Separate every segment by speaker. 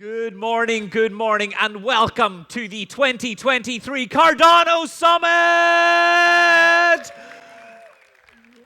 Speaker 1: Good morning, and welcome to the 2023 Cardano Summit!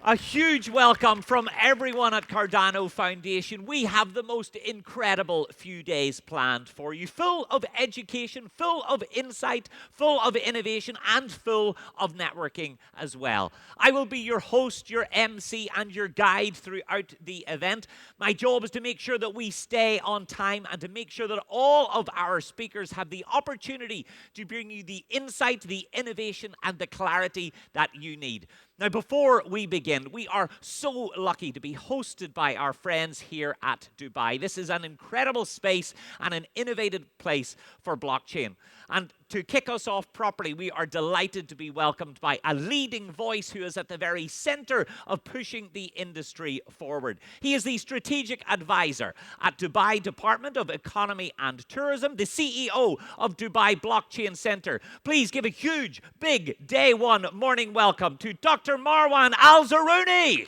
Speaker 1: A huge welcome from everyone at Cardano Foundation. We have the most incredible few days planned for you, full of education, full of insight, full of innovation, and full of networking as well. I will be your host, your MC, and your guide throughout the event. My job is to make sure that we stay on time and to make sure that all of our speakers have the opportunity to bring you the insight, the innovation, and the clarity that you need. Now, before we begin, we are so lucky to be hosted by our friends here at Dubai. This is an incredible space and an innovative place for blockchain. And to kick us off properly, we are delighted to be welcomed by a leading voice who is at the very center of pushing the industry forward. He is the strategic advisor at Dubai Department of Economy and Tourism, the CEO of Dubai Blockchain Center. Please give a huge, big day one morning welcome to Dr. Marwan Al-Zarouni.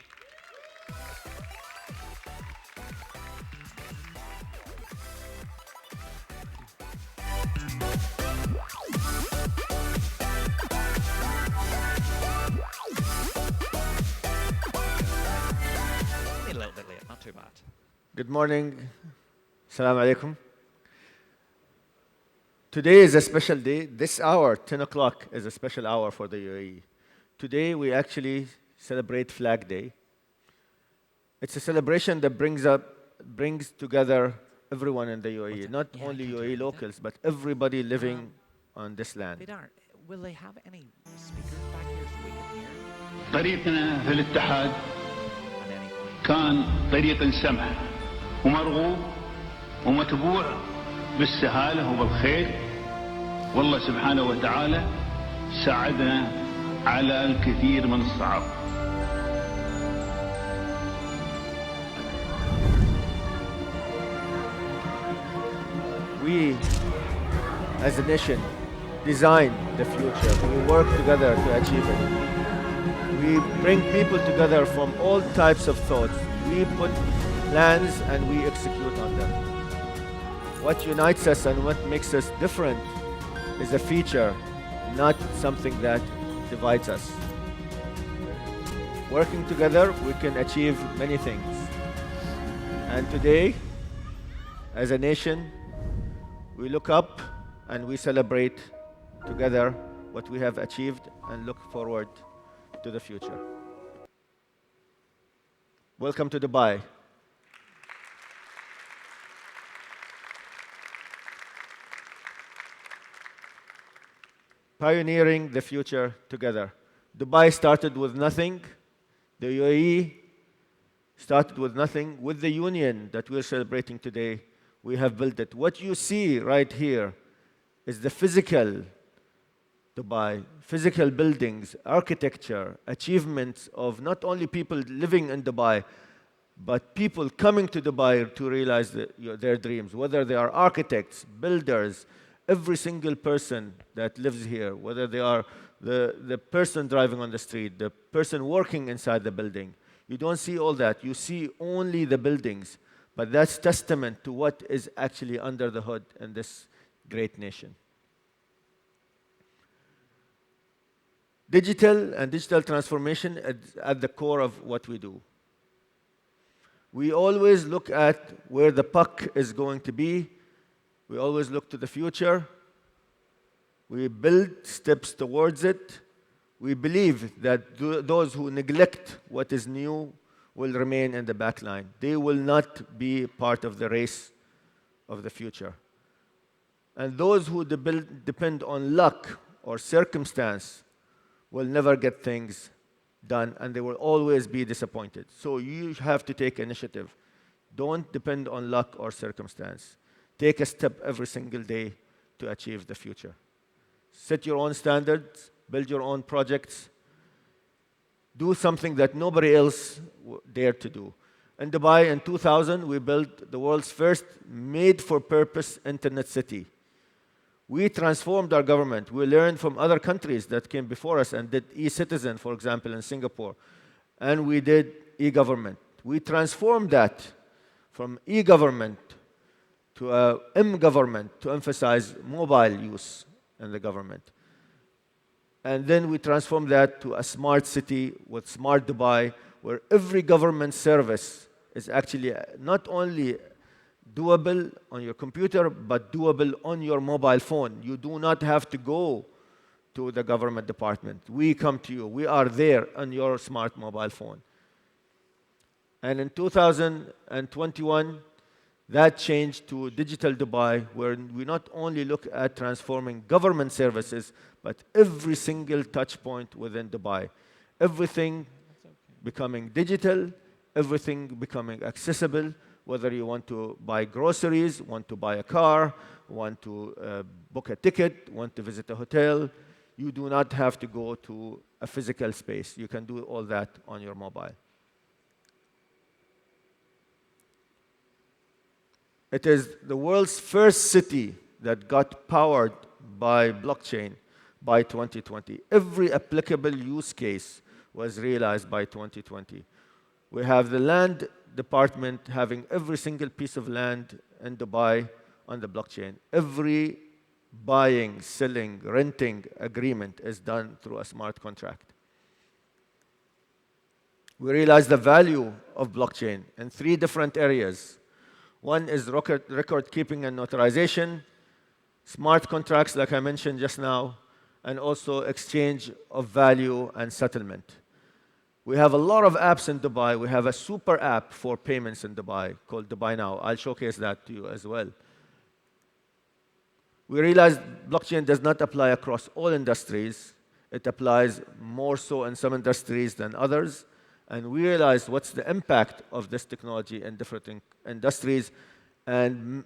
Speaker 1: A little bit late, not too bad.
Speaker 2: Good morning. Assalamu alaikum. Today is a special day. This hour, 10 o'clock, is a special hour for the UAE. Today, we actually celebrate Flag Day. It's a celebration that brings together everyone in the UAE, not only UAE locals, but everybody living on this land.
Speaker 1: Will they have any speakers back here so we can hear?
Speaker 3: طريقنا في الاتحاد
Speaker 1: At any point.
Speaker 3: كان طريق سمح ومرغوب ومتبوع بالسهالة وبالخير، والله سبحانه وتعالى ساعدنا على الكثير من الصعاب.
Speaker 2: We, as a nation, design the future. We work together to achieve it. We bring people together from all types of thoughts. We put plans and we execute on them. What unites us and what makes us different is a feature, not something that divides us. Working together, we can achieve many things. And today, as a nation, we look up and we celebrate together what we have achieved and look forward to the future. Welcome to Dubai. Pioneering the future together. Dubai started with nothing. The UAE started with nothing. With the union that we're celebrating today, we have built it. What you see right here is the physical Dubai, physical buildings, architecture, achievements of not only people living in Dubai, but people coming to Dubai to realize their dreams, whether they are architects, builders, every single person that lives here, whether they are the person driving on the street, the person working inside the building. You don't see all that. You see only the buildings. But that's testament to what is actually under the hood in this great nation. Digital and digital transformation is at the core of what we do. We always look at where the puck is going to be. We always look to the future. We build steps towards it. We believe that those who neglect what is new will remain in the back line. They will not be part of the race of the future. And those who depend on luck or circumstance will never get things done, and they will always be disappointed. So you have to take initiative. Don't depend on luck or circumstance. Take a step every single day to achieve the future. Set your own standards, build your own projects, do something that nobody else dared to do. In Dubai in 2000, we built the world's first made-for-purpose internet city. We transformed our government. We learned from other countries that came before us and did e-citizen, for example, in Singapore. And we did e-government. We transformed that from e-government to a M-government to emphasize mobile use in the government. And then we transformed that to a smart city with Smart Dubai, where every government service is actually not only doable on your computer, but doable on your mobile phone. You do not have to go to the government department. We come to you. We are there on your smart mobile phone. And in 2021, that changed to Digital Dubai, where we not only look at transforming government services, but every single touch point within Dubai. Everything becoming digital, everything becoming accessible, whether you want to buy groceries, want to buy a car, want to book a ticket, want to visit a hotel. You do not have to go to a physical space. You can do all that on your mobile. It is the world's first city that got powered by blockchain by 2020. Every applicable use case was realized by 2020. We have the land department having every single piece of land in Dubai on the blockchain. Every buying, selling, renting agreement is done through a smart contract. We realize the value of blockchain in 3 different areas. One is record keeping and notarization, smart contracts, like I mentioned just now, and also exchange of value and settlement. We have a lot of apps in Dubai. We have a super app for payments in Dubai called Dubai Now. I'll showcase that to you as well. We realized blockchain does not apply across all industries. It applies more so in some industries than others. And we realized what's the impact of this technology in different industries and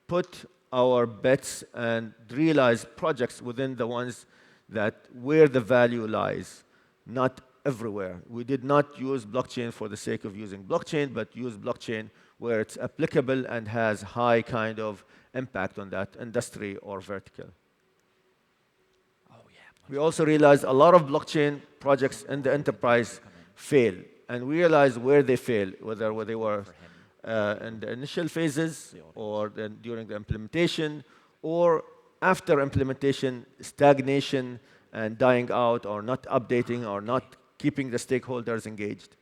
Speaker 2: put our bets and realize projects within the ones that where the value lies, not everywhere. We did not use blockchain for the sake of using blockchain, but use blockchain where it's applicable and has high kind of impact on that industry or vertical. We also realized a lot of blockchain projects in the enterprise fail, and we realized where they fail, whether they were in the initial phases or then during the implementation or after implementation, stagnation and dying out or not updating or not keeping the stakeholders engaged.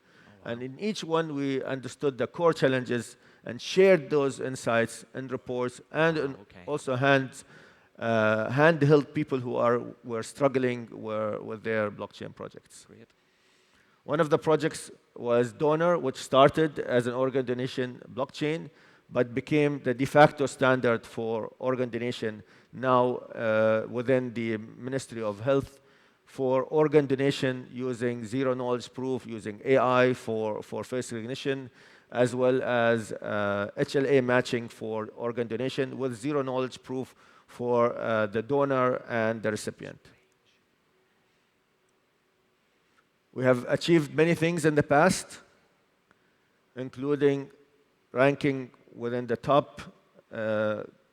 Speaker 2: And in each one, we understood the core challenges and shared those insights and reports and also handheld people who were struggling with their blockchain projects.
Speaker 1: Great.
Speaker 2: One of the projects was Donor, which started as an organ donation blockchain, but became the de facto standard for organ donation now within the Ministry of Health for organ donation using zero knowledge proof, using AI for face recognition, as well as HLA matching for organ donation with zero knowledge proof for the donor and the recipient. We have achieved many things in the past, including ranking within the top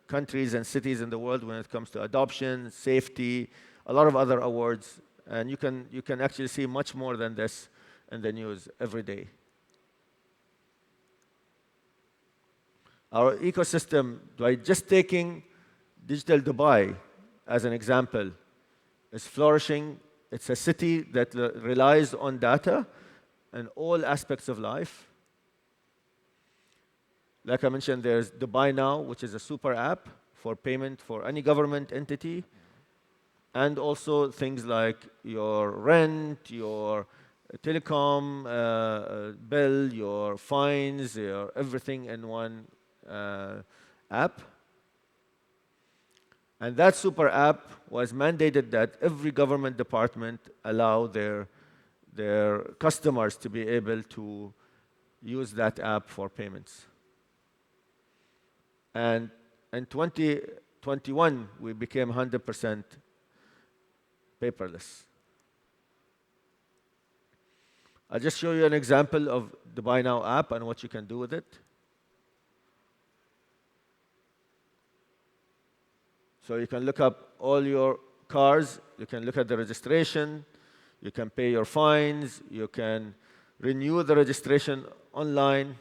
Speaker 2: countries and cities in the world when it comes to adoption, safety, a lot of other awards. And you can actually see much more than this in the news every day. Our ecosystem, by just taking Digital Dubai as an example, is flourishing. It's a city that relies on data in all aspects of life. Like I mentioned, there's Dubai Now, which is a super app for payment for any government entity. And also things like your rent, your telecom bill, your fines, your everything in one app. And that super app was mandated that every government department allow their customers to be able to use that app for payments. And in 2021, we became 100% paperless. I'll just show you an example of the Buy Now app and what you can do with it. So you can look up all your cars, you can look at the registration, you can pay your fines, you can renew the registration online,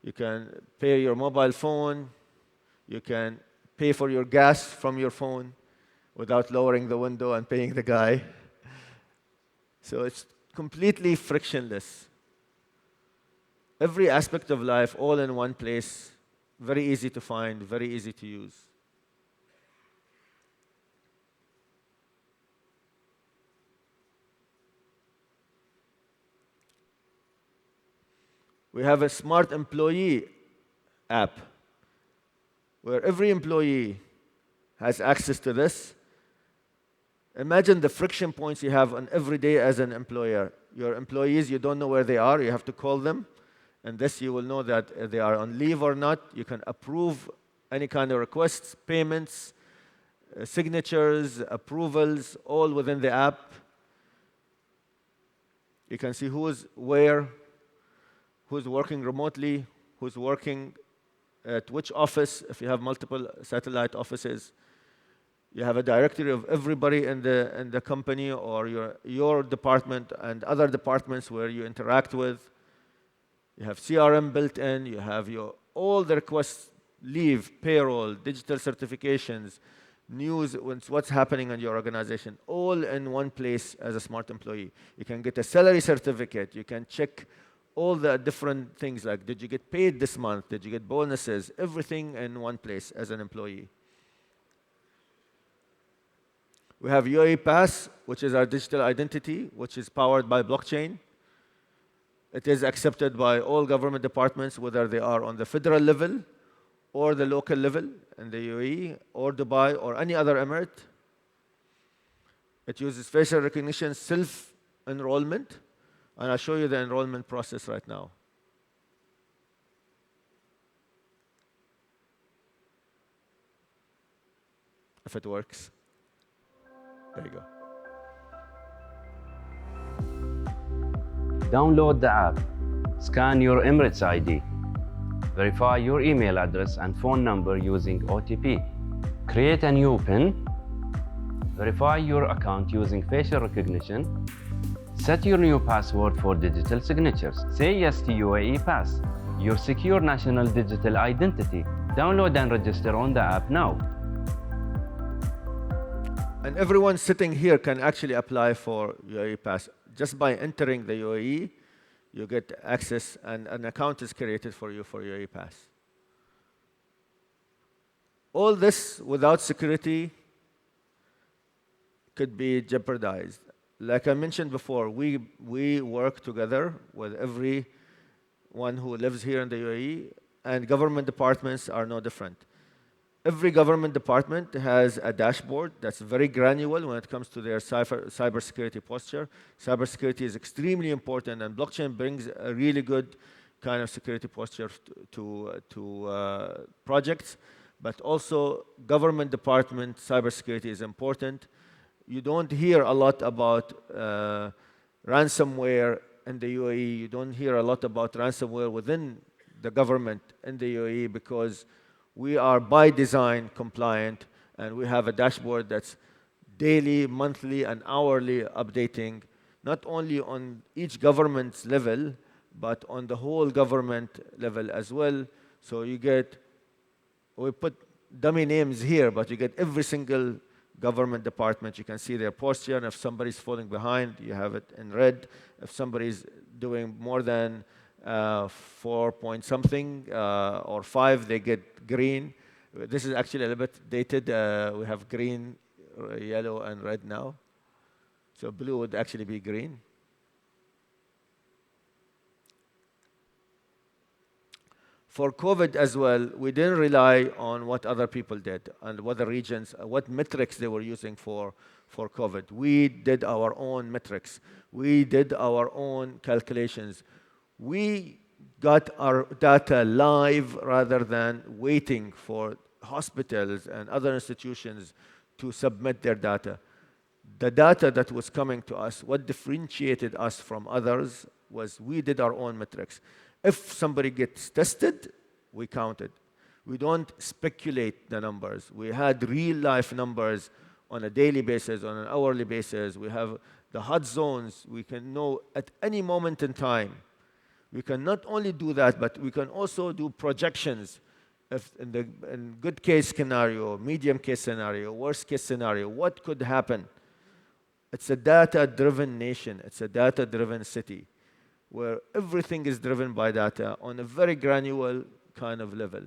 Speaker 2: You can pay your mobile phone. You can pay for your gas from your phone without lowering the window and paying the guy. So it's completely frictionless. Every aspect of life all in one place, very easy to find, very easy to use. We have a smart employee app where every employee has access to this. Imagine the friction points you have on every day as an employer. Your employees, you don't know where they are, you have to call them, and this you will know that they are on leave or not. You can approve any kind of requests, payments, signatures, approvals, all within the app. You can see who's where, who's working remotely, who's working at which office, if you have multiple satellite offices. You have a directory of everybody in the company or your department and other departments where you interact with. You have CRM built in, you have all the requests, leave, payroll, digital certifications, news, what's happening in your organization, all in one place as a smart employee. You can get a salary certificate, you can check all the different things like, did you get paid this month, did you get bonuses, everything in one place as an employee. We have UAE Pass, which is our digital identity, which is powered by blockchain. It is accepted by all government departments, whether they are on the federal level or the local level in the UAE or Dubai or any other emirate. It uses facial recognition, self-enrollment, and I'll show you the enrollment process right now. If it works. There you go.
Speaker 4: Download the app, scan your Emirates ID, verify your email address and phone number using OTP, create a new PIN, verify your account using facial recognition, set your new password for digital signatures. Say yes to UAE Pass, your secure national digital identity. Download and register on the app now.
Speaker 2: And everyone sitting here can actually apply for UAE Pass. Just by entering the UAE, you get access and an account is created for you for UAE Pass. All this without security could be jeopardized. Like I mentioned before, we work together with everyone who lives here in the UAE, and government departments are no different. Every government department has a dashboard that's very granular when it comes to their cybersecurity posture. Cybersecurity is extremely important, and blockchain brings a really good kind of security posture to projects. But also, government department cybersecurity is important. You don't hear a lot about ransomware in the UAE. You don't hear a lot about ransomware within the government in the UAE because we are by design compliant, and we have a dashboard that's daily, monthly, and hourly updating, not only on each government's level, but on the whole government level as well. So we put dummy names here, but you get every single government department. You can see their posture, and if somebody's falling behind, you have it in red. If somebody's doing more than 4 point something or 5, they get green. This is actually a little bit dated. We have green, yellow, and red now. So blue would actually be green. For COVID as well, we didn't rely on what other people did and what the regions, what metrics they were using for COVID. We did our own metrics. We did our own calculations. We got our data live rather than waiting for hospitals and other institutions to submit their data. The data that was coming to us, what differentiated us from others was we did our own metrics. If somebody gets tested, we counted. We don't speculate the numbers. We had real life numbers on a daily basis, on an hourly basis. We have the hot zones. We can know at any moment in time We can not only do that, but we can also do projections. If in good case scenario, medium case scenario, worst case scenario, what could happen? It's a data-driven nation. It's a data-driven city where everything is driven by data on a very granular kind of level.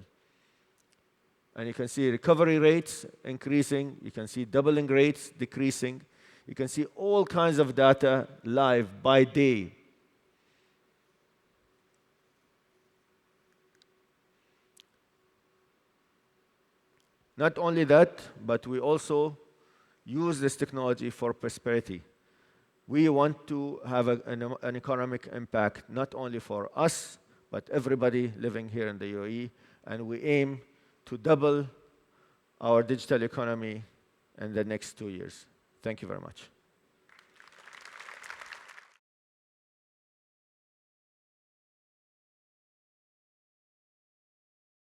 Speaker 2: And you can see recovery rates increasing. You can see doubling rates decreasing. You can see all kinds of data live by day. Not only that, but we also use this technology for prosperity. We want to have an economic impact, not only for us, but everybody living here in the UAE. And we aim to double our digital economy in the next 2 years. Thank you very much.